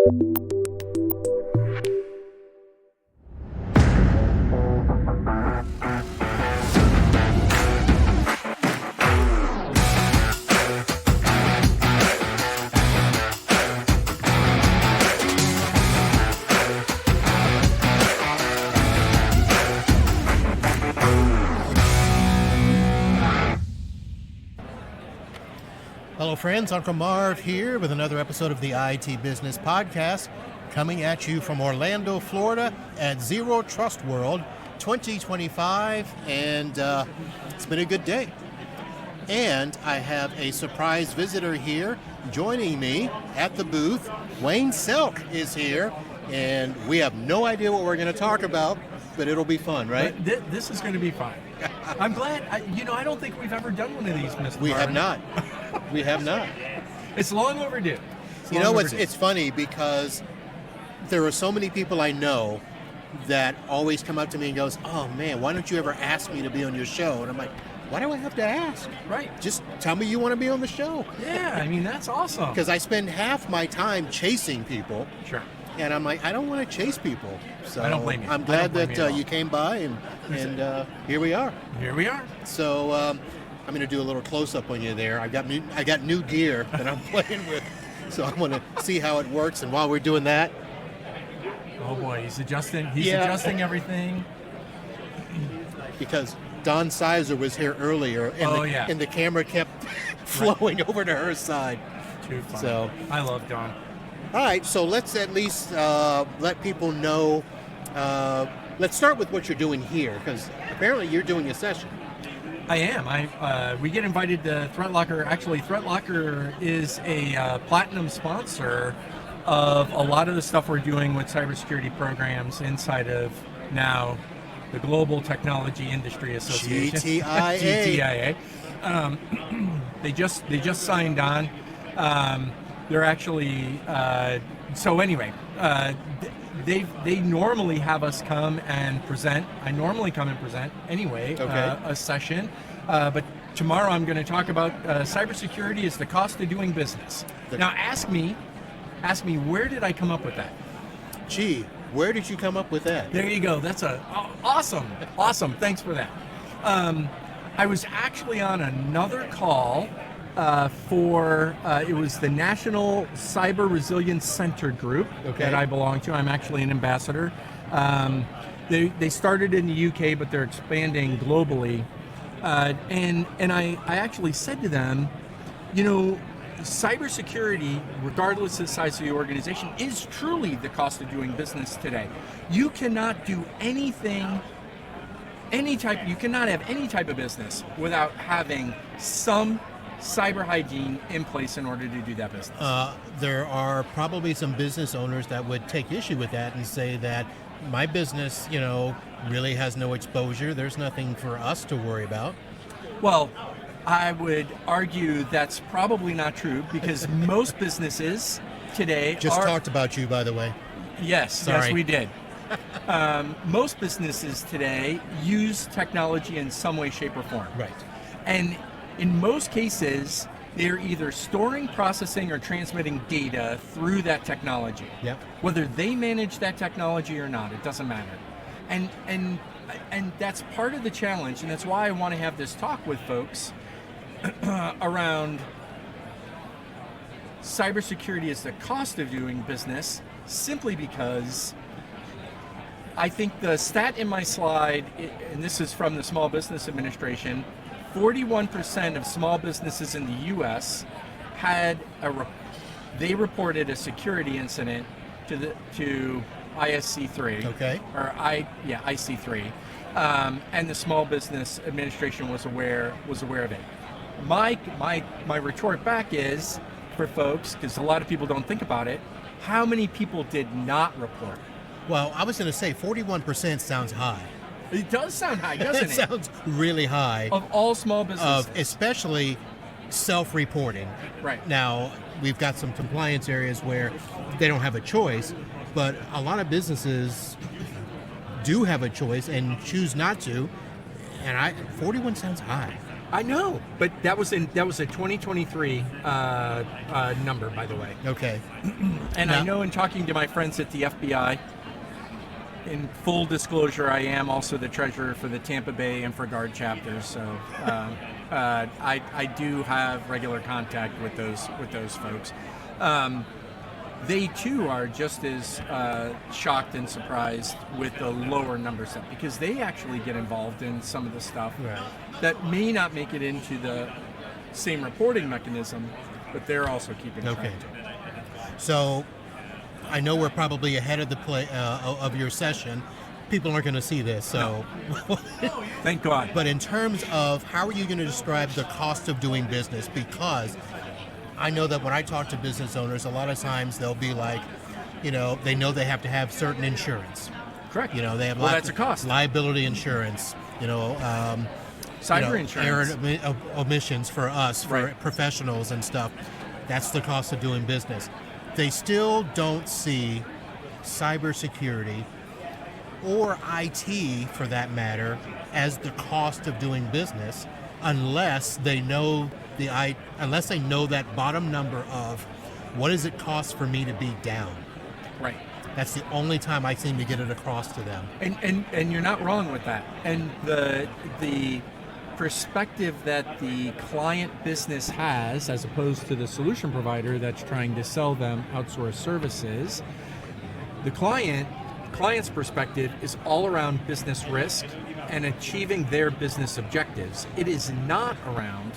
Hello friends, Uncle Marv here with another episode of the IT Business Podcast, coming at you from Orlando, Florida at Zero Trust World 2025, and it's been a good day. And I have a surprise visitor here joining me at the booth. Wayne Selk is here, and we have no idea what we're going to talk about, but it'll be fun, right? This is going to be fun. I'm glad. I don't think we've ever done one of these, Mr. We have Marvin. not. We have not. It's long overdue. It's funny because there are so many people I know that always come up to me and goes, "Oh man, why don't you ever ask me to be on your show?" And I'm like, "Why do I have to ask? Right. Just tell me you want to be on the show." Yeah, I mean, that's awesome. Because I spend half my time chasing people. Sure. And I'm like, I don't want to chase people. So I don't blame you. I'm glad that you came by, and here we are. Here we are. So I'm going to do a little close-up on you there. I got new gear that I'm playing with, so I want to see how it works. And while we're doing that, oh boy, he's adjusting. He's adjusting everything. Because Don Sizer was here earlier, and the camera kept flowing over to her side. Too funny. So I love Don. All right, so let's at least let people know. Let's start with what you're doing here, because apparently you're doing a session. I am. We get invited to ThreatLocker. Actually, ThreatLocker is a platinum sponsor of a lot of the stuff we're doing with cybersecurity programs inside of now the Global Technology Industry Association. GTIA. GTIA. They just signed on. They're actually they normally have us come and present. I normally come and present anyway, a session. But tomorrow I'm going to talk about cybersecurity is the cost of doing business. Now ask me, where did I come up with that? Gee, where did you come up with that? There you go. That's awesome. Thanks for that. I was actually on another call it was the National Cyber Resilience Center group that I belong to. I'm actually an ambassador. They started in the UK, but they're expanding globally. And I actually said to them, cybersecurity, regardless of the size of the organization, is truly the cost of doing business today. You cannot do anything, you cannot have any type of business without having some cyber hygiene in place in order to do that business. There are probably some business owners that would take issue with that and say that my business, really has no exposure. There's nothing for us to worry about. Well, I would argue that's probably not true, because most businesses today talked about you, by the way. Yes, we did. Most businesses today use technology in some way, shape, or form. Right. And in most cases, they're either storing, processing, or transmitting data through that technology. Yep. Whether they manage that technology or not, it doesn't matter. And that's part of the challenge, and that's why I want to have this talk with folks around cybersecurity as the cost of doing business, simply because I think the stat in my slide, and this is from the Small Business Administration, 41% of small businesses in the U.S. they reported a security incident to ISC3. Okay. IC3, and the Small Business Administration was aware of it. My retort back is, for folks, because a lot of people don't think about it, how many people did not report? Well, I was going to say 41% sounds high. It does sound high, doesn't it? It sounds really high. Of all small businesses. Especially self-reporting. Right. Now, we've got some compliance areas where they don't have a choice, but a lot of businesses do have a choice and choose not to, and 41 sounds high. I know, but that was a 2023 number, by the way. Okay. And I know in talking to my friends at the FBI, in full disclosure, I am also the treasurer for the Tampa Bay InfraGard chapters, so I do have regular contact with those folks. They too are just as shocked and surprised with the lower number set, because they actually get involved in some of the stuff that may not make it into the same reporting mechanism, but they're also keeping track. Okay. So I know we're probably ahead of the play of your session. People aren't going to see this, so thank God. But in terms of how are you going to describe the cost of doing business? Because I know that when I talk to business owners, a lot of times they'll be like, they know they have to have certain insurance. Correct. They have that's a cost. Liability insurance. Cyber insurance. Error omissions for us, for professionals and stuff. That's the cost of doing business. They still don't see cybersecurity or IT, for that matter, as the cost of doing business, unless they know that bottom number of what does it cost for me to be down. Right. That's the only time I seem to get it across to them. And you're not wrong with that. And the perspective that the client business has, as opposed to the solution provider that's trying to sell them outsourced services, the client's perspective is all around business risk and achieving their business objectives. It is not around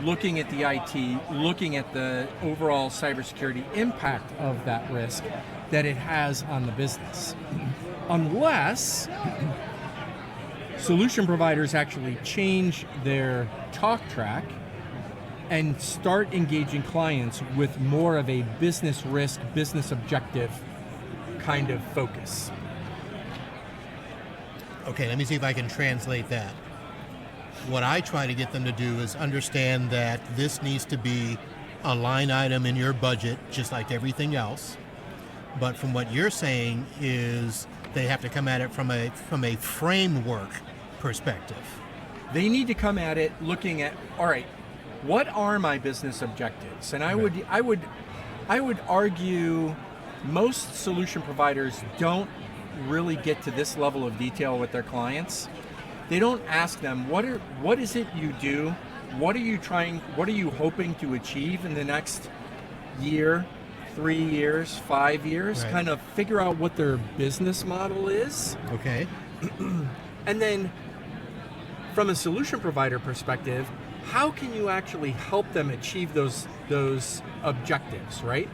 looking at the IT, looking at the overall cybersecurity impact of that risk that it has on the business. Unless solution providers actually change their talk track and start engaging clients with more of a business risk, business objective kind of focus. Okay, let me see if I can translate that. What I try to get them to do is understand that this needs to be a line item in your budget, just like everything else. But from what you're saying is they have to come at it from a framework perspective. They need to come at it looking at, all right, what are my business objectives? And I would argue most solution providers don't really get to this level of detail with their clients. They don't ask them, what is it you do? What are you hoping to achieve in the next year, 3 years, 5 years? Right. Kind of figure out what their business model is. Okay. And then from a solution provider perspective, how can you actually help them achieve those objectives, right?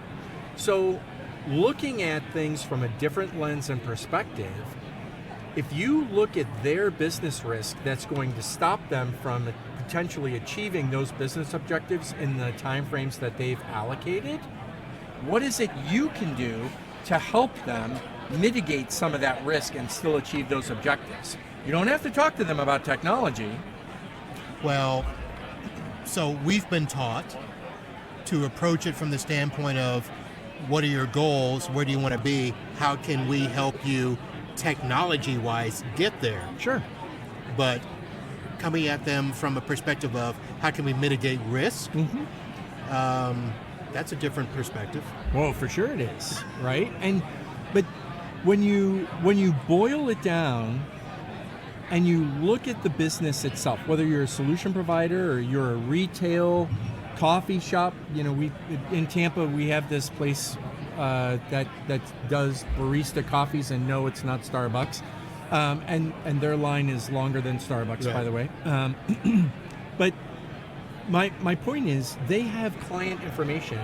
So looking at things from a different lens and perspective, if you look at their business risk that's going to stop them from potentially achieving those business objectives in the timeframes that they've allocated, what is it you can do to help them mitigate some of that risk and still achieve those objectives? You don't have to talk to them about technology. Well, so we've been taught to approach it from the standpoint of what are your goals, where do you want to be, how can we help you technology-wise get there? Sure. But coming at them from a perspective of how can we mitigate risk, that's a different perspective. Well, for sure it is, right? But when you boil it down and you look at the business itself, whether you're a solution provider or you're a retail coffee shop, we in Tampa we have this place that does barista coffees, and no, it's not Starbucks, and their line is longer than Starbucks, by the way. But my point is, they have client information.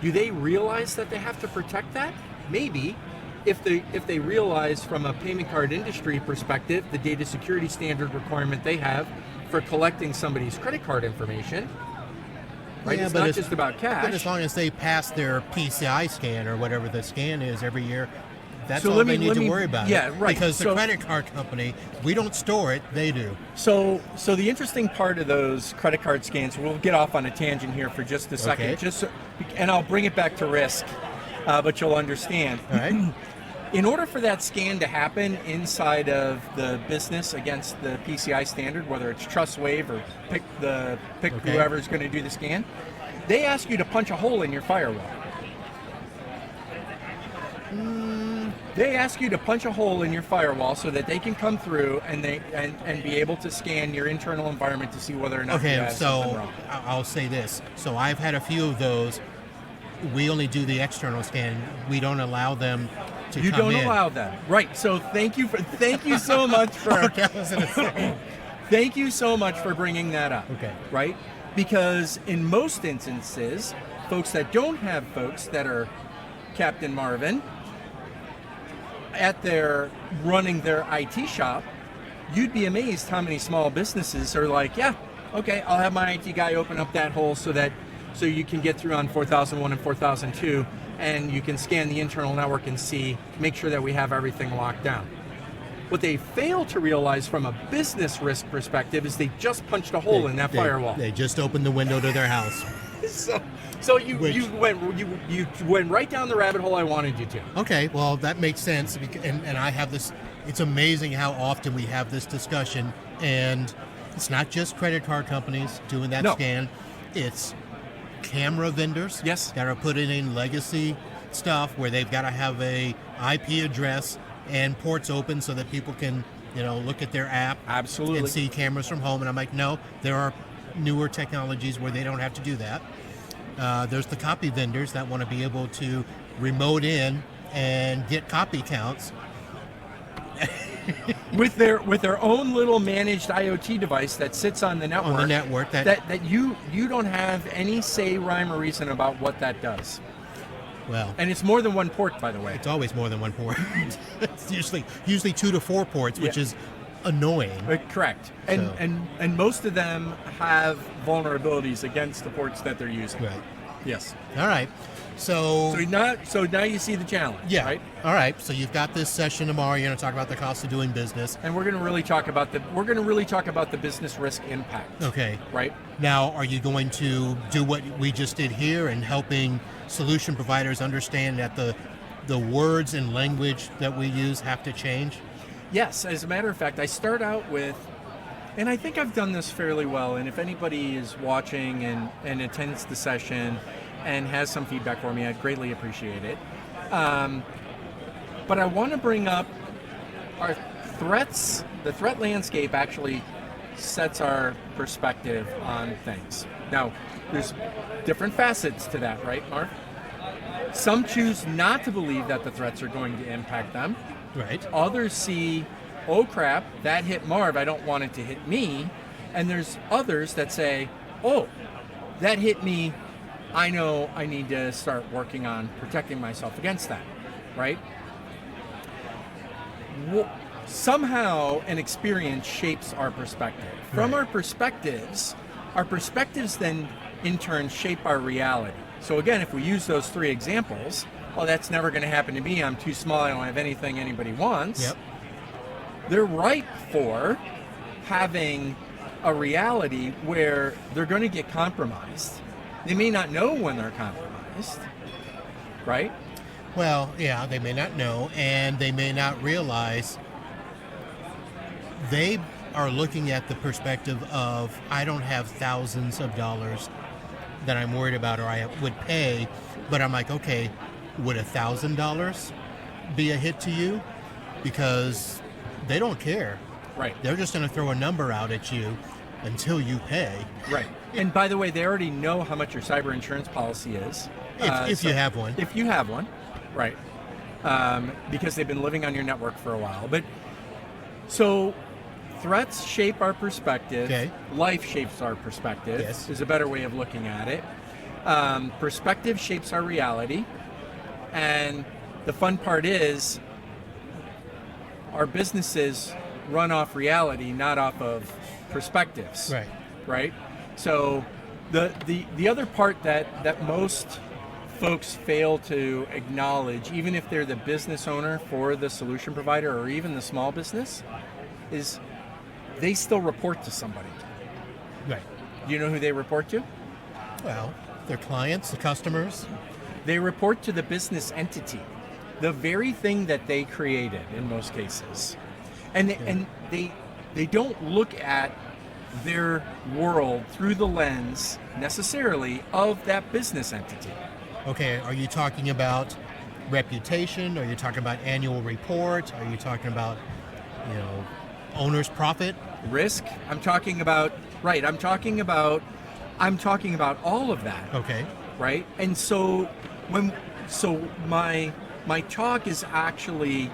Do they realize that they have to protect that? Maybe. If they realize from a payment card industry perspective, the data security standard requirement they have for collecting somebody's credit card information, right? Yeah, it's not just about cash. But as long as they pass their PCI scan or whatever the scan is every year, that's So all they need to worry about. Yeah, right. Because the So- credit card company, we don't store it, they do. So the interesting part of those credit card scans, we'll get off on a tangent here for just a second, Okay. and I'll bring it back to risk, but you'll understand. All right. In order for that scan to happen inside of the business against the PCI standard, whether it's TrustWave or pick Okay. whoever's going to do the scan, they ask you to punch a hole in your firewall. They ask you to punch a hole in your firewall so that they can come through and be able to scan your internal environment to see whether or not you Okay, have something so wrong. I'll say this. So I've had a few of those. We only do the external scan. We don't allow them to You come don't in. allow them, right? So thank you so much for Okay, I was gonna say. thank you so much for bringing that up. Okay. Right? Because in most instances, folks that don't have folks that are Captain Marvin at their running their IT shop, you'd be amazed how many small businesses are like, yeah, okay, I'll have my IT guy open up that hole so you can get through on 4001 and 4002, and you can scan the internal network and make sure that we have everything locked down. What they fail to realize from a business risk perspective is they just punched a hole in that firewall. They just opened the window to their house. So you went right down the rabbit hole I wanted you to. Okay, well, that makes sense. And I have this, it's amazing how often we have this discussion. And it's not just credit card companies doing that No. scan. It's camera vendors Yes. that are putting in legacy stuff where they've got to have a IP address and ports open so that people can, look at their app Absolutely. and see cameras from home. And I'm like, no, there are newer technologies where they don't have to do that. There's the copy vendors that want to be able to remote in and get copy counts. with their own little managed IoT device that sits on the network. On the network that you don't have any say, rhyme, or reason about what that does. Well, And it's more than one port, by the way. it's always more than one port. It's usually 2 to 4 ports, which Yeah. is annoying. Correct. And, So- and most of them have vulnerabilities against the ports that they're using. Right. Yes. All right. So now you see the challenge. yeah. Right. All right. So you've got this session tomorrow. You're going to talk about the cost of doing business. And we're going to really talk about the business risk impact. Okay. Right. Now, are you going to do what we just did here and helping solution providers understand that the words and language that we use have to change? Yes, as a matter of fact, I start out with, and I think I've done this fairly well, and if anybody is watching and attends the session and has some feedback for me, I'd greatly appreciate it. But I want to bring up our threats. The threat landscape actually sets our perspective on things. Now, there's different facets to that, right, Marv? Some choose not to believe that the threats are going to impact them. Right. Others see, oh crap, that hit Marv, I don't want it to hit me. And there's others that say, oh, that hit me, I know I need to start working on protecting myself against that, right? Somehow an experience shapes our perspective. From Right. our perspectives then in turn shape our reality. So again, if we use those 3 examples, well, that's never going to happen to me. I'm too small. I don't have anything anybody wants. Yep. They're ripe for having a reality where they're going to get compromised. They may not know when they're compromised, right? Well, yeah, they may not know, and they may not realize they are looking at the perspective of, I don't have thousands of dollars that I'm worried about or I would pay, but I'm like, okay, would $1,000 be a hit to you? Because they don't care. Right. They're just going to throw a number out at you until you pay. Right. And by the way, they already know how much your cyber insurance policy is. If you have one. If you have one, right. Because they've been living on your network for a while. But so threats shape our perspective. Okay. Life shapes our perspective. Yes. Is a better way of looking at it. Perspective shapes our reality. And the fun part is our businesses run off reality, not off of perspectives. Right. Right? So the other part that most folks fail to acknowledge, even if they're the business owner for the solution provider or even the small business, is they still report to somebody. Right. You know who they report to? Well, their clients, the customers. They report to the business entity. the very thing that they created in most cases. And they don't look at their world through the lens necessarily of that business entity. Okay, are you talking about reputation? Are you talking about annual reports? Are you talking about, owner's profit? Risk? I'm talking about all of that. Okay. Right? And so my talk is actually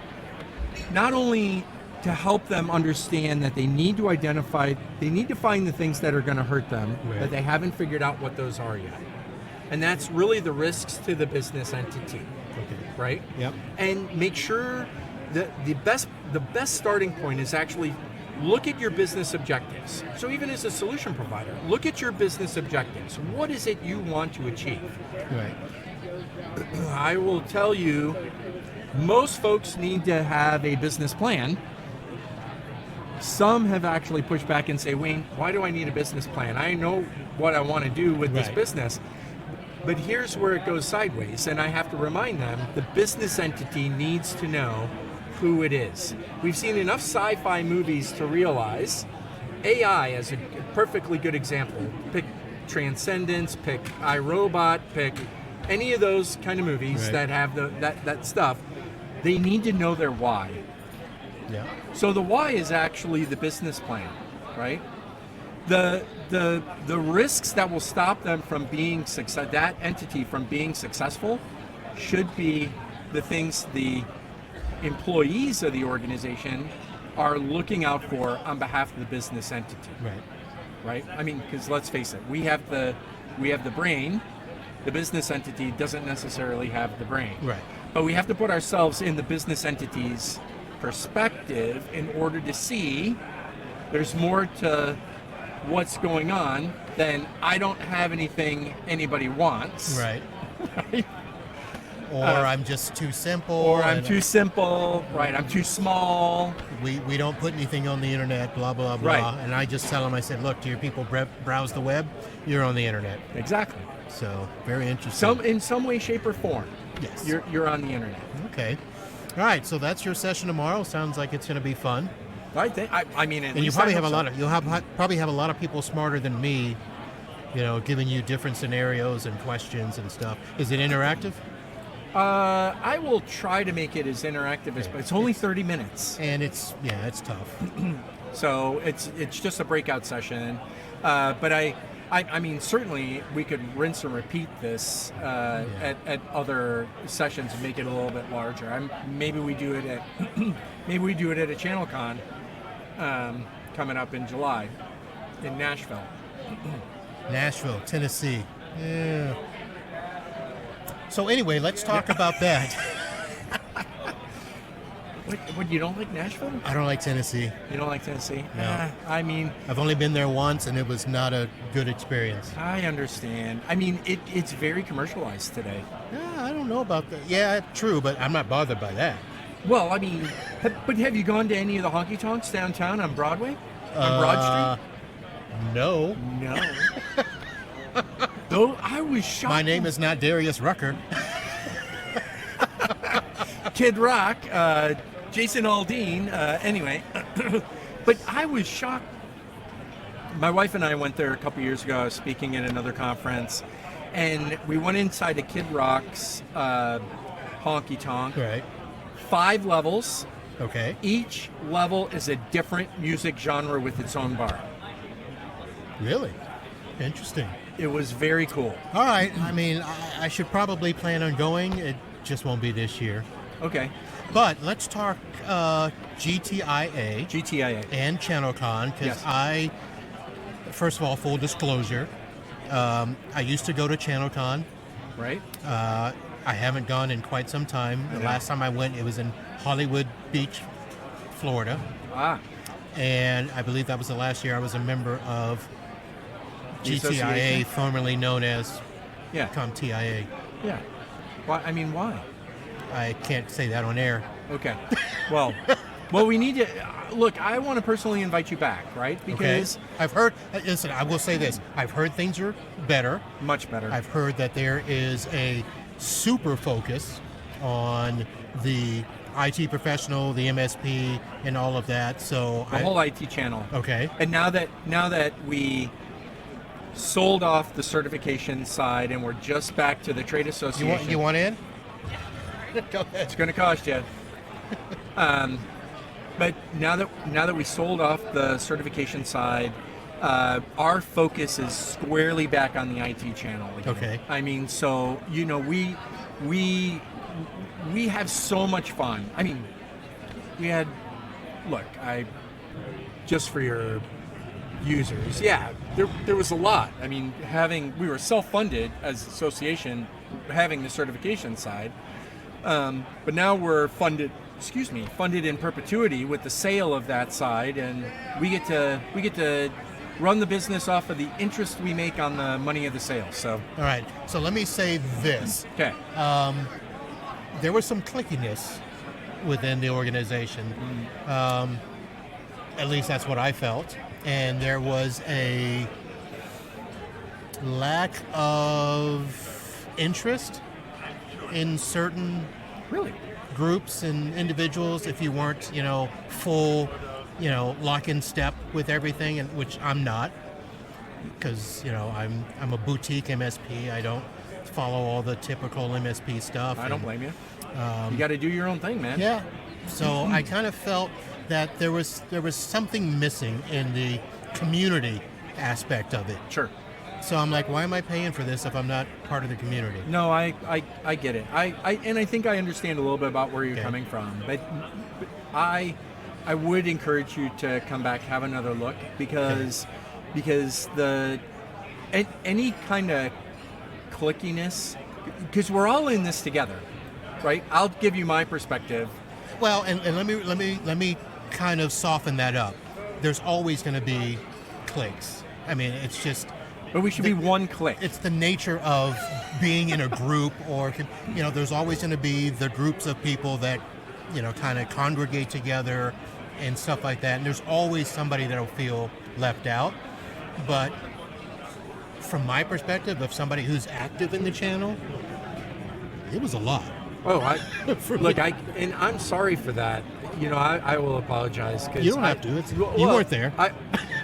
not only to help them understand that they need to find the things that are going to hurt them, right, but they haven't figured out what those are yet. And that's really the risks to the business entity. Okay. Right? Yep. And make sure that the best starting point is actually look at your business objectives. So even as a solution provider, look at your business objectives. What is it you want to achieve? Right. I will tell you, most folks need to have a business plan. Some have actually pushed back and say, Wayne, why do I need a business plan? I know what I want to do with this business. But here's where it goes sideways, and I have to remind them, the business entity needs to know who it is. We've seen enough sci-fi movies to realize AI as a perfectly good example. Pick Transcendence, pick iRobot, pick any of those kind of movies that have that stuff. They need to know their why. Yeah. So the why is actually the business plan, right? The risks that will stop them from being that entity from being successful should be the things the employees of the organization are looking out for on behalf of the business entity. Right? I mean, because let's face it, we have the brain. The business entity doesn't necessarily have the brain. Right. But we have to put ourselves in the business entity's perspective in order to see there's more to what's going on than I don't have anything anybody wants. Right. Or I'm just too simple. Or I'm too simple. Right. I'm too small. We don't put anything on the internet, blah, blah, blah. Right. And I just tell them, I said, look, do your people browse the web? You're on the internet. Exactly. So, very interesting. In some way, shape, or form. Yes. You're on the internet. Okay. All right. So that's your session tomorrow. Sounds like it's going to be fun. I mean, and you probably have probably have a lot of people smarter than me, giving you different scenarios and questions and stuff. Is it interactive? I will try to make it as interactive as, but it's only 30 minutes. And it's tough. So it's just a breakout session. But I mean, certainly we could rinse and repeat this at other sessions and make it a little bit larger. Maybe we do it at a ChannelCon coming up in July in Nashville. Nashville, Tennessee. Yeah. So anyway, let's talk about that. What, you don't like Nashville? I don't like Tennessee. You don't like Tennessee? No. I mean, I've only been there once, and it was not a good experience. I understand. I mean, it's very commercialized today. I don't know about that. Yeah, true, but I'm not bothered by that. Well, I mean, but have you gone to any of the honky tonks downtown on Broadway? On Broad Street? No. Though I was shocked. My name is not Darius Rucker. Kid Rock, Jason Aldean, anyway. But I was shocked. My wife and I went there a couple years ago. I was speaking at another conference, and we went inside of Kid Rock's honky tonk. Right. 5 levels. Okay. Each level is a different music genre with its own bar. Really? Interesting. It was very cool. All right. I mean, I should probably plan on going. It just won't be this year. Okay. But let's talk GTIA. GTIA. And ChannelCon, because Yes. First of all, full disclosure, I used to go to ChannelCon. Right. I haven't gone in quite some time. The last time I went, it was in Hollywood Beach, Florida. And I believe that was the last year I was a member of GTIA, formerly known as TIA. Yeah. Why? I mean, why? I can't say that on air. Okay. Well, we need to look. I want to personally invite you back, right? Because I've heard. Listen, I will say this: I've heard things are better, much better. I've heard that there is a super focus on the IT professional, the MSP, and all of that. So The whole IT channel. Okay. And now that we sold off the certification side and we're just back to the trade association. You want in? Go ahead. It's going to cost you. But now that we sold off the certification side, our focus is squarely back on the IT channel again. Okay. I mean, so we have so much fun. I mean, just for your users, yeah, there was a lot. I mean, we were self-funded as an association, having the certification side, but now we're funded in perpetuity with the sale of that side, and we get to run the business off of the interest we make on the money of the sale. So, all right. So let me say this. Okay. There was some clickiness within the organization. At least that's what I felt. And there was a lack of interest in certain groups and individuals if you weren't, full, lock in step with everything, and which I'm not, because I'm a boutique MSP. I don't follow all the typical MSP stuff. I don't blame you. You got to do your own thing, man. Yeah. So I kind of felt that there was something missing in the community aspect of it. Sure. So I'm like, why am I paying for this if I'm not part of the community? No, I get it. I think I understand a little bit about where you're coming from, but I would encourage you to come back, have another look, because any kind of clickiness, because we're all in this together, right? I'll give you my perspective. Well, and let me kind of soften that up. There's always going to be cliques. I mean, it's just. But we should be one clique. It's the nature of being in a group, or there's always going to be the groups of people that kind of congregate together and stuff like that. And there's always somebody that'll feel left out. But from my perspective, of somebody who's active in the channel, it was a lot. Oh, and I'm sorry for that. I will apologize. You don't have to. You weren't there.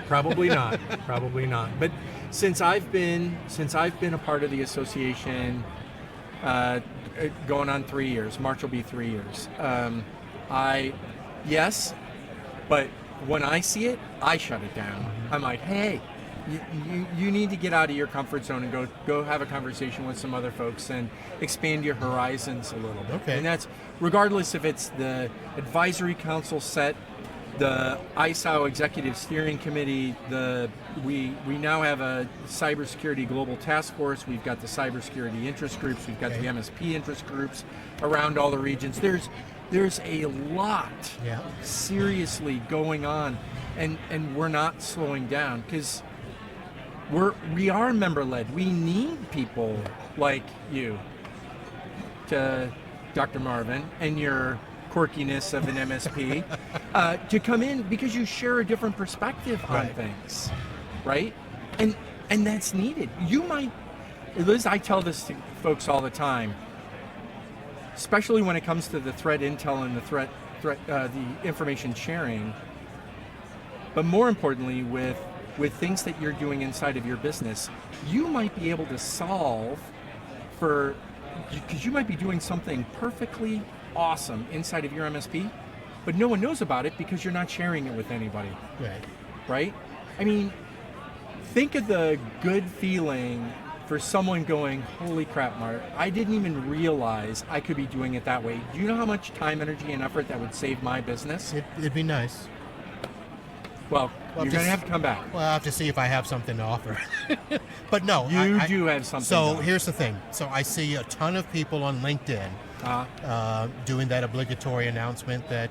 Probably not. Probably not. But since I've been a part of the association, going on 3 years, March will be 3 years. Yes, but when I see it, I shut it down. Mm-hmm. I'm like, hey, you need to get out of your comfort zone and go have a conversation with some other folks and expand your horizons a little bit. Okay. And that's regardless if it's the advisory council set, the ISAO Executive Steering Committee, we now have a Cybersecurity Global Task Force. We've got the Cybersecurity interest groups. We've got the MSP interest groups around all the regions. There's a lot seriously going on, and we're not slowing down because we are member-led. We need people like you, to Dr. Marvin, and your quirkiness of an MSP to come in because you share a different perspective on things, right? And that's needed. You might, Liz, I tell this to folks all the time, especially when it comes to the threat intel and the information sharing, but more importantly with things that you're doing inside of your business, you might be able to solve because you might be doing something perfectly awesome inside of your MSP, but no one knows about it because you're not sharing it with anybody. Right? I mean, think of the good feeling for someone going, holy crap, Marv, I didn't even realize I could be doing it that way. Do you know how much time, energy, and effort that would save my business? It'd be nice. Well, you're going to have to come back. Well, I'll have to see if I have something to offer. But no. You do have something. So here's the thing. So I see a ton of people on LinkedIn doing that obligatory announcement that,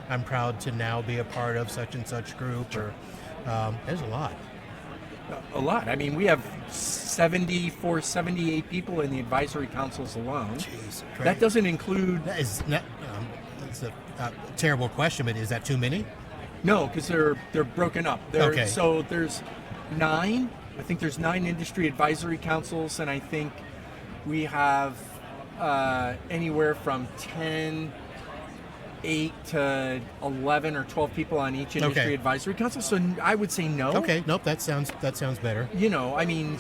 I'm proud to now be a part of such and such group. Or there's a lot. A lot. I mean, we have 78 people in the advisory councils alone. Jeez, that doesn't include... It's a terrible question, but is that too many? No, because they're broken up. Okay. So there's 9. I think there's 9 industry advisory councils, and I think we have anywhere from 10, 8 to 11 or 12 people on each industry advisory council. So I would say no. Okay, nope, that sounds better. No. I mean,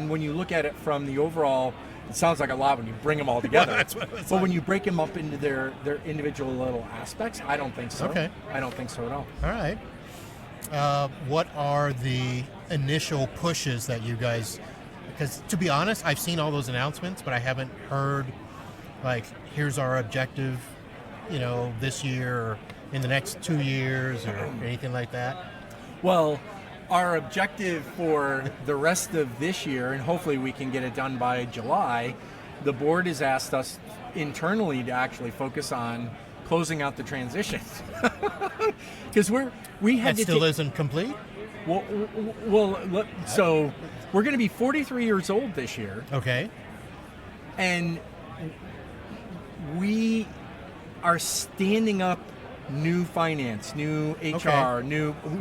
when you look at it from the overall, it sounds like a lot when you bring them all together. That's what it's but like. when you break them up into their individual little aspects, I don't think so. Okay. I don't think so at all. All right. What are the initial pushes that you guys, because to be honest, I've seen all those announcements, but I haven't heard, like, here's our objective, this year or in the next 2 years or anything like that? Well, our objective for the rest of this year, and hopefully we can get it done by July, the board has asked us internally to actually focus on closing out the transition. Because we had That still isn't complete? So we're going to be 43 years old this year. Okay. And we are standing up new finance, new HR,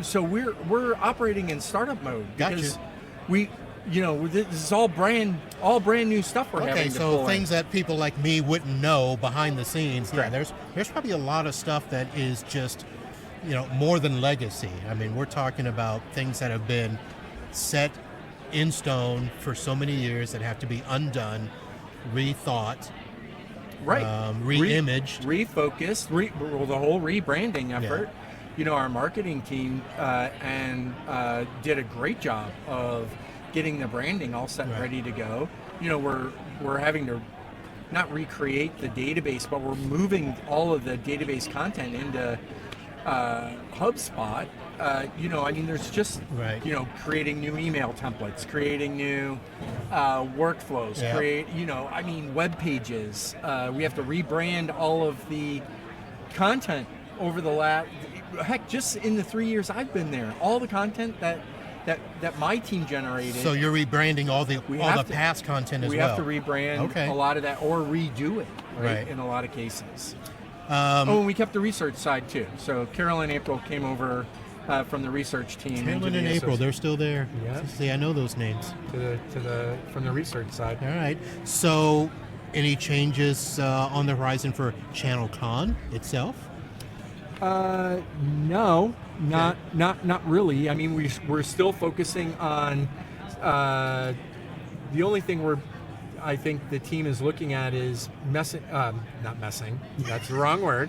so we're operating in startup mode because this is all brand new stuff we're having to pull in. Things that people like me wouldn't know behind the scenes. Correct. Yeah, there's probably a lot of stuff that is just, more than legacy. I mean, we're talking about things that have been set in stone for so many years that have to be undone, rethought, re-imaged, refocused, the whole rebranding effort. Yeah. Our marketing team did a great job of getting the branding all set and ready to go. We're having to not recreate the database, but we're moving all of the database content into HubSpot. There's just, creating new email templates, creating new workflows, web pages. We have to rebrand all of the content over the just in the 3 years I've been there, all the content that my team generated. So you're rebranding all the past content as well. We have to rebrand a lot of that or redo it, right? In a lot of cases. And we kept the research side too. So Carol and April came over from the research team. Carolyn and April, they're still there. Yeah. See, I know those names. From the research side. All right. So, any changes on the horizon for ChannelCon itself? No, not really. I mean, we're still focusing on the only thing I think the team is looking at is not messing. That's the wrong word.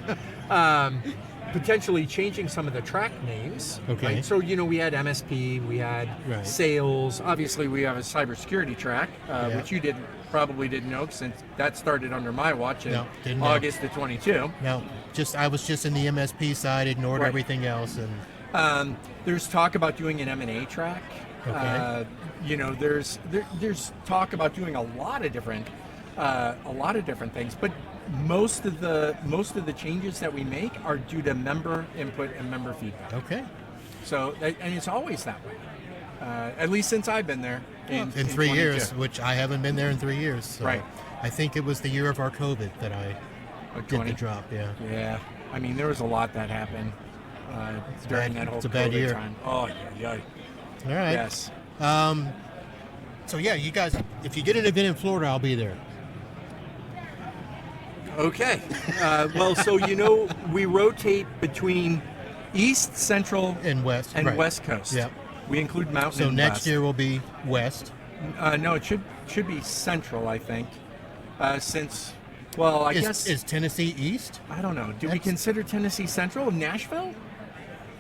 Potentially changing some of the track names. Okay. Right? So, we had MSP, we had sales. Obviously, we have a cybersecurity track, which you probably didn't know since that started under my watch in August of 22. No, I was just in the MSP side, ignored everything else. And there's talk about doing an M&A track. Okay. There's talk about doing a lot of different things, but most of the changes that we make are due to member input and member feedback. Okay. So, and it's always that way. At least since I've been there in 3 years, which I haven't been there in 3 years. So right. I think it was the year of our COVID that I did the drop. Yeah. Yeah. I mean, there was a lot that happened during that whole COVID year. time. Oh, yeah. All right. Yes. So yeah, you guys, if you get an event in Florida, I'll be there. Okay. So we rotate between East, Central, and West, West Coast. Yeah. We include Mountain. So and next West. year will be West. No, it should be Central, I think. I guess is Tennessee East? I don't know. Do we consider Tennessee Central? Nashville?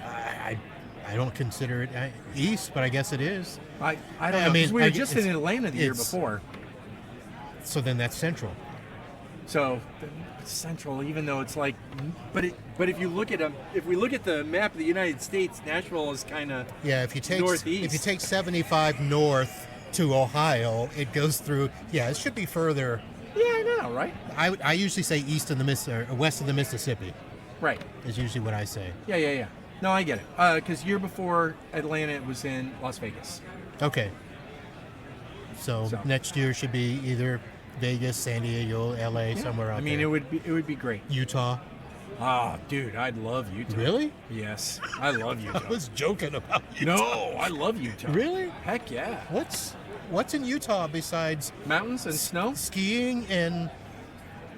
I don't consider it East, but I guess it is. I don't know. I mean, we were just in Atlanta the year before. So then that's Central. So Central, even though it's like, but if you look at if we look at the map of the United States, Nashville is kind of if you take northeast. If you take 75 north to Ohio, it goes through. Yeah, it should be further. Yeah, I know, right? I usually say east of the west of the Mississippi. Right. Is usually what I say. Yeah. No, I get it. Because year before Atlanta, it was in Las Vegas. Okay. So next year should be either Vegas, San Diego, LA, somewhere out there. I mean, it would be great. Utah. Ah, dude, I'd love Utah. Really? Yes, I love Utah. I was joking about Utah. No, I love Utah. Really? Heck yeah. What's in Utah besides Mountains and snow. skiing and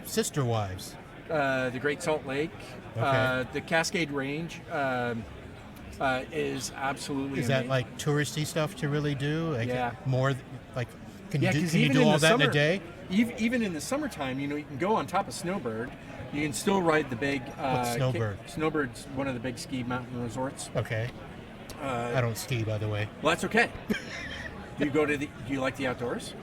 sister wives? The Great Salt Lake, Okay. the Cascade Range is absolutely Is that amazing. like touristy stuff to really do? Like, Yeah. More like can Yeah, you do, 'cause can you even do in all the that in a summer- day? Even in the summertime, you can go on top of Snowbird. You can still ride the big What's Snowbird? Snowbird's one of the big ski mountain resorts. Okay. I don't ski, by the way. Well, that's okay. Do you like the outdoors?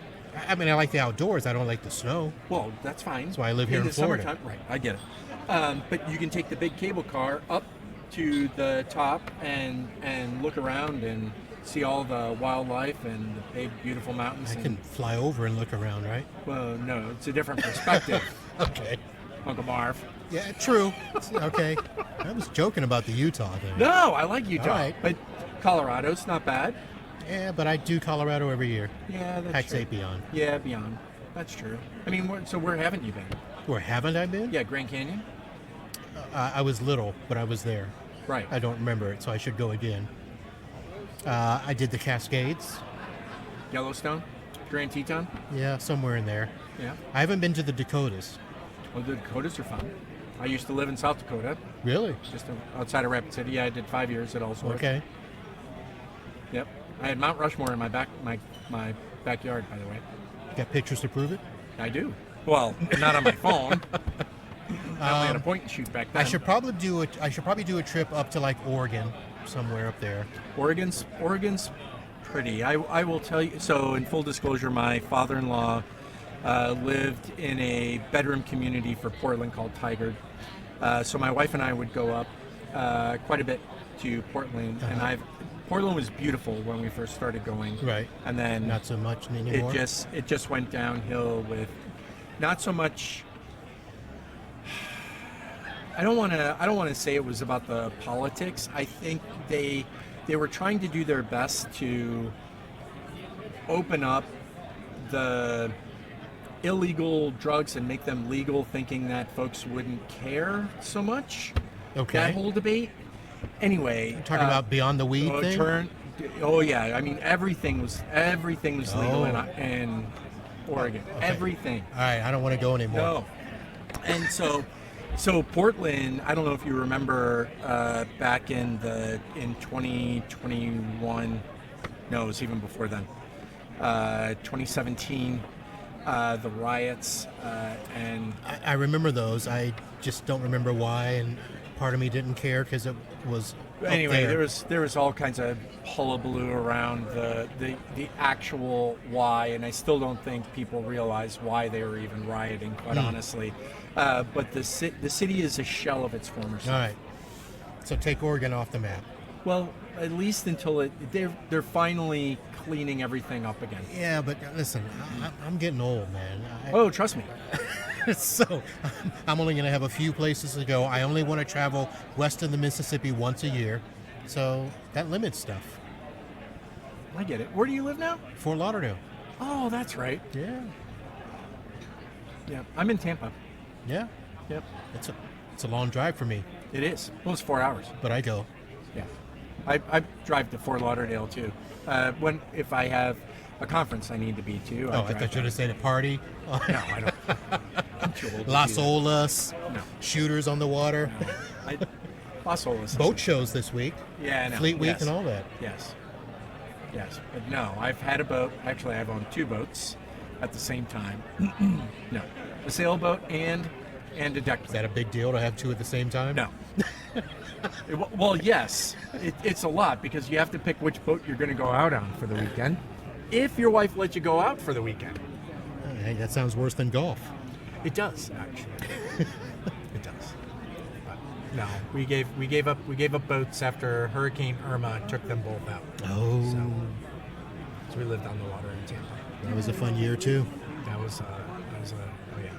I mean, I like the outdoors. I don't like the snow. Well, that's fine. That's why I live here in the Florida. summertime, right? I get it. But you can take the big cable car up to the top and look around and see all the wildlife and the big, beautiful mountains. I and, can fly over and look around, right? Well, no, it's a different perspective, Okay. Uncle Marv. Yeah, true. Okay. I was joking about the Utah thing. No, I like Utah, All right. but Colorado's not bad. Yeah, but I do Colorado every year. Yeah, that's Heck, true. say beyond. Yeah, beyond. That's true. I mean, so where haven't you been? Where haven't I been? Yeah, Grand Canyon. I was little, but I was there. Right. I don't remember it, so I should go again. I did the Cascades. Yellowstone, Grand Teton. Yeah, somewhere in there. Yeah. I haven't been to the Dakotas. Well, the Dakotas are fun. I used to live in South Dakota, Really? just outside of Rapid City. I did 5 years at Ellsworth. Okay. Yep. I had Mount Rushmore in my backyard, by the way. Got pictures to prove it? I do. Well, not on my phone. I only had a point and shoot back then. I should probably do a trip up to like Oregon, somewhere up there. Oregon's pretty. I will tell you. So, in full disclosure, my father-in-law lived in a bedroom community for Portland called Tigard. So my wife and I would go up quite a bit to Portland, and Portland was beautiful when we first started going. Right. And then Not so much anymore. it just went downhill with not so much. I don't want to say it was about the politics. I think they were trying to do their best to open up the illegal drugs and make them legal, thinking that folks wouldn't care so much. Okay. That whole debate. Anyway, Talking about Beyond the Weed thing? Oh yeah, I mean everything was legal Oh. in Oregon. Okay. Everything. All right, I don't want to go anymore. No. And so Portland, I don't know if you remember back in 2021. No, it was even before then. 2017, the riots and I remember those. I just don't remember why, and part of me didn't care because it was up anyway, there. there was all kinds of hullabaloo around the actual why, and I still don't think people realize why they were even rioting, quite honestly. But the city is a shell of its former self. All right. So take Oregon off the map. Well, at least until they're finally cleaning everything up again. Yeah, but listen, I'm getting old, man. Oh, trust me. So I'm only going to have a few places to go. I only want to travel west of the Mississippi once a year. So that limits stuff. I get it. Where do you live now? Fort Lauderdale. Oh, that's right. Yeah. Yeah, I'm in Tampa. Yeah. Yep, It's a long drive for me, it is. Well, it's 4 hours. but I go. Yeah, I drive to Fort Lauderdale too. If I have a conference I need to be to. I thought you would have said a party. No, I don't. I'm too old to Las do that. Olas, No. shooters on the water, Las Olas. boat shows this week, Yeah, I know. Fleet Week Yes. and all that. Yes. Yes, but no, I've had a boat. Actually, I've owned two boats at the same time. No, a sailboat and a deck. Is that a big deal to have two at the same time? No. Well, yes, it's a lot because you have to pick which boat you're going to go out on for the weekend. If your wife lets you go out for the weekend, Hey, that sounds worse than golf. it does actually. It does. But no, we gave up boats after Hurricane Irma took them both out. Oh, So we lived on the water in Tampa. that was a fun year too. That was oh yeah.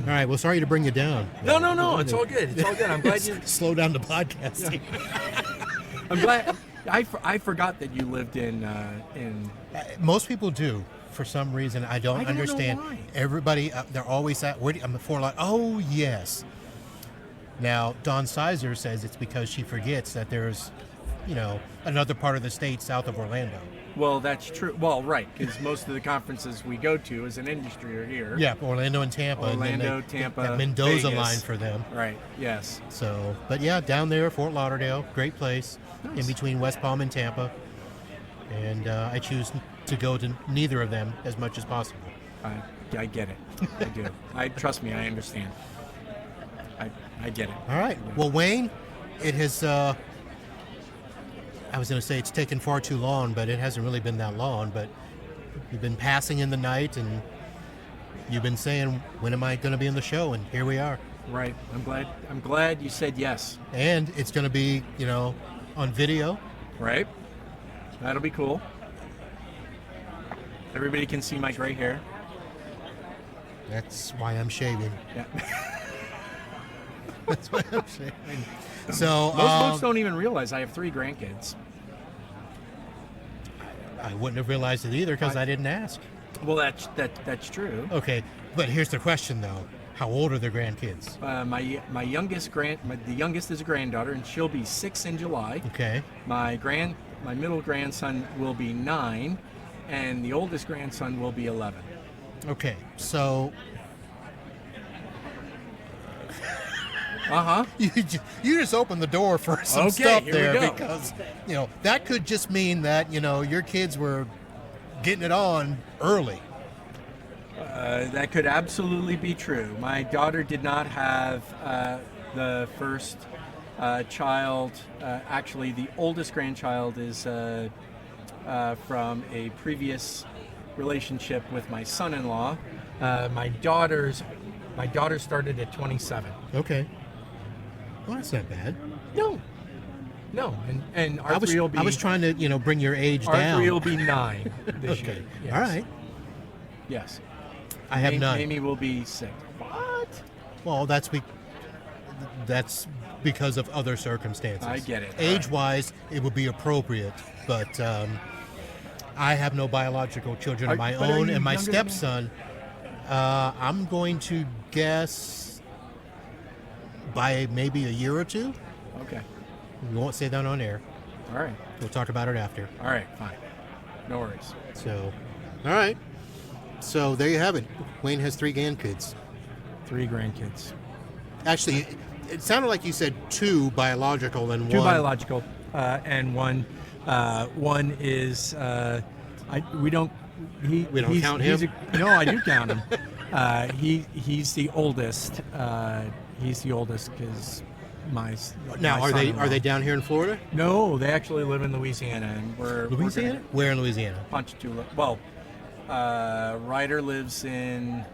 All right, well, sorry to bring you down. No, it's all good. It's all good. I'm glad you. Slow down the podcasting. I'm glad. I forgot that you lived in. Most people do. For some reason, I don't I don't know understand. why. Everybody, they're always at. I'm before like, oh yes. Now Dawn Sizer says it's because she forgets that there's another part of the state south of Orlando. Well, that's true. Well, right, because most of the conferences we go to as an industry are here. Yeah, Orlando and Tampa. Orlando, and Tampa, that Mendoza Vegas. line for them. Right, yes. So, but yeah, down there, Fort Lauderdale, great place, Nice. in between West Palm and Tampa. And I choose to go to neither of them as much as possible. I get it. I do. Trust me, I understand. I get it. All right. Well, Wayne, it has, I was going to say it's taken far too long, but it hasn't really been that long. But you've been passing in the night, and you've been saying, when am I going to be in the show? And here we are. Right. I'm glad you said yes. And it's going to be, on video. Right. That'll be cool. Everybody can see my gray hair. That's why I'm shaving. Yeah. That's why I'm shaving. So Most folks don't even realize I have 3 grandkids. I wouldn't have realized it either because I didn't ask. Well, that's true. Okay, but here's the question though: how old are the grandkids? My youngest the youngest is a granddaughter, and she'll be 6 in July. Okay. My middle grandson will be 9, and the oldest grandson will be 11. Okay, so you just opened the door for some stuff here we there go. because that could just mean that your kids were getting it on early. That could absolutely be true. My daughter did not have the first child. Actually, the oldest grandchild is from a previous relationship with my son-in-law. My daughter started at 27. Okay. Well, that's not bad. No, and our three will be. I was trying to bring your age our down. three will be 9 this Okay. year. Yes. All right. Yes. I have none. Amy will be 6. What? Well, that's because of other circumstances. I get it. Age-wise, it would be appropriate, but I have no biological children of my own, and my younger than me? stepson, I'm going to guess by maybe a year or 2. Okay. We won't say that on air. All right. We'll talk about it after. All right. Fine. No worries. So, all right. So there you have it. Wayne has 3 grandkids. 3 grandkids. Actually, it sounded like you said 2 biological and 2 one. biological, and one is we don't count him? No, I do count him. He's the oldest. He's the oldest because Now, my are son-in-law. they down here in Florida? No, they actually live in Louisiana, and we're Louisiana? Where in Louisiana? Ponchatoula. Well, Ryder lives in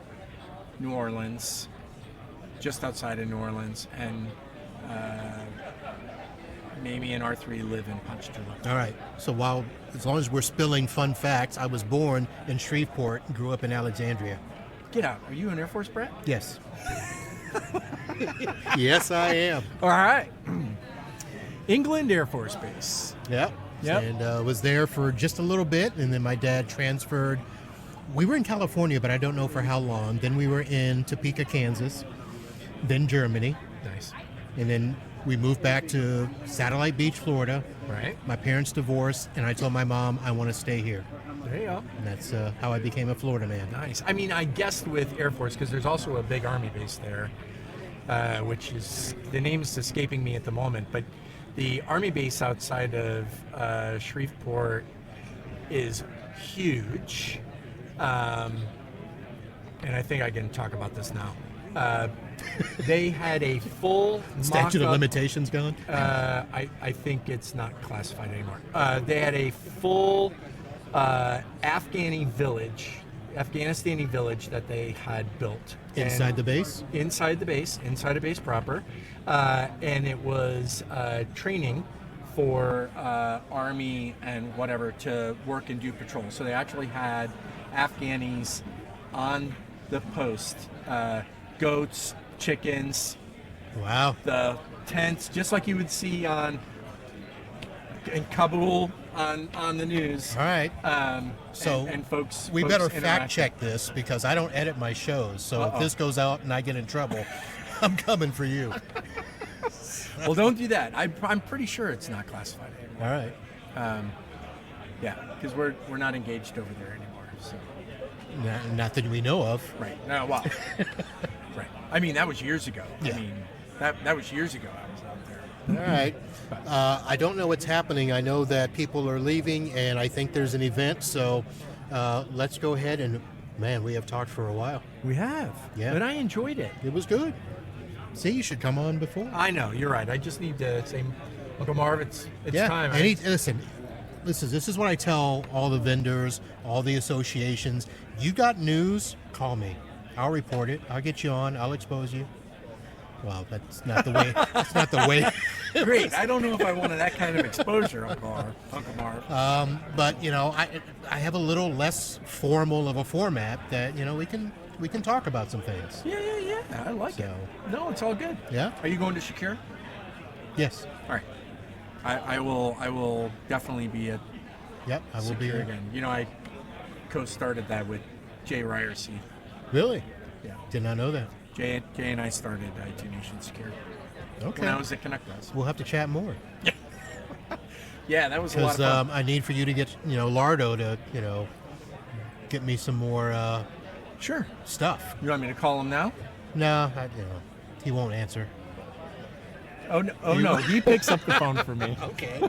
New Orleans, just outside of New Orleans, and Mamie and R3 live in Ponchatoula. All right. So as long as we're spilling fun facts, I was born in Shreveport and grew up in Alexandria. Get out. Are you an Air Force brat? Yes. Yes, I am. All right. England Air Force Base. Yep. Yep. And was there for just a little bit, and then my dad transferred. We were in California, but I don't know for how long. Then we were in Topeka, Kansas, then Germany, Nice. and then we moved back to Satellite Beach, Florida. Right. My parents divorced, and I told my mom I want to stay here. There you go. And that's how I became a Florida man. Nice. I mean, I guessed with Air Force because there's also a big Army base there, which is, the name's escaping me at the moment, but the Army base outside of Shreveport is huge. And I think I can talk about this now. They had a full Statute of mock-up- limitations gone? I think it's not classified anymore. They had a full Afghani village that they had built. Inside the base? Inside a base proper. And it was training for Army and whatever to work and do patrol. So they actually had Afghanis on the post, goats, chickens, Wow. the tents, just like you would see in Kabul on the news. All right. So and folks, we folks better interact. fact check this because I don't edit my shows. So if this goes out and I get in trouble, I'm coming for you. Well, don't do that. I'm pretty sure it's not classified anymore. All right. Yeah, because we're not engaged over there anymore. So. Not that we know of. Right. No, well, right. I mean, that was years ago. Yeah. I mean, that was years ago I was out there. All right. I don't know what's happening. I know that people are leaving, and I think there's an event. So let's go ahead and, man, we have talked for a while. We have. Yeah. But I enjoyed it. It was good. See, you should come on before. I know. You're right. I just need to say, Uncle Marv, it's time. Listen, this is what I tell all the vendors, all the associations. You got news, call me. I'll report it. I'll get you on. I'll expose you. Well, that's not the way. That's not the way. Great. I don't know if I wanted that kind of exposure, Uncle Marv. But I have a little less formal of a format that we can talk about some things. Yeah. I like it. No, it's all good. Yeah. Are you going to Shakira? Yes. All right. I will definitely be at. Yep, I will be Shakira again. I co-started that with Jay Ryerson. Really? Yeah. Did not know that. Jay and I started IT Nation Security. Okay. When I was at Connect Us. We'll have to chat more. Yeah, that was a lot of Because fun. I need for you to get Lardo to get me some more Sure. stuff. You want me to call him now? No, he won't answer. Oh no, he picks up the phone for me. Okay.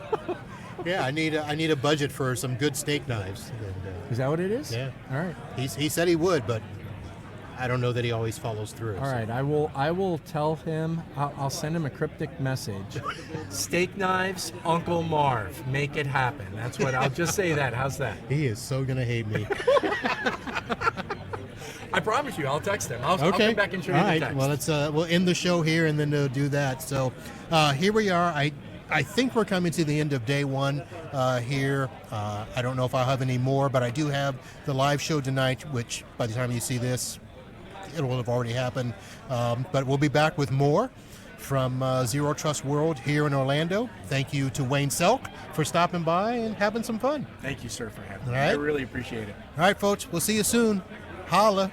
Yeah, I need a budget for some good steak knives. And, Is that what it is? yeah. All right. He said he would, but I don't know that he always follows through. All right. I will tell him. I'll send him a cryptic message. Steak knives, Uncle Marv. Make it happen. That's what I'll just say. That. How's that? He is so gonna hate me. I promise you. I'll text him. I'll Okay. come back and show All you right. the text. Well, let's we'll end the show here and then do that. So here we are. I think we're coming to the end of day one here. I don't know if I'll have any more, but I do have the live show tonight, which by the time you see this, it will have already happened. But we'll be back with more from Zero Trust World here in Orlando. Thank you to Wayne Selk for stopping by and having some fun. Thank you, sir, for having me. All right. I really appreciate it. All right, folks. We'll see you soon. Holla.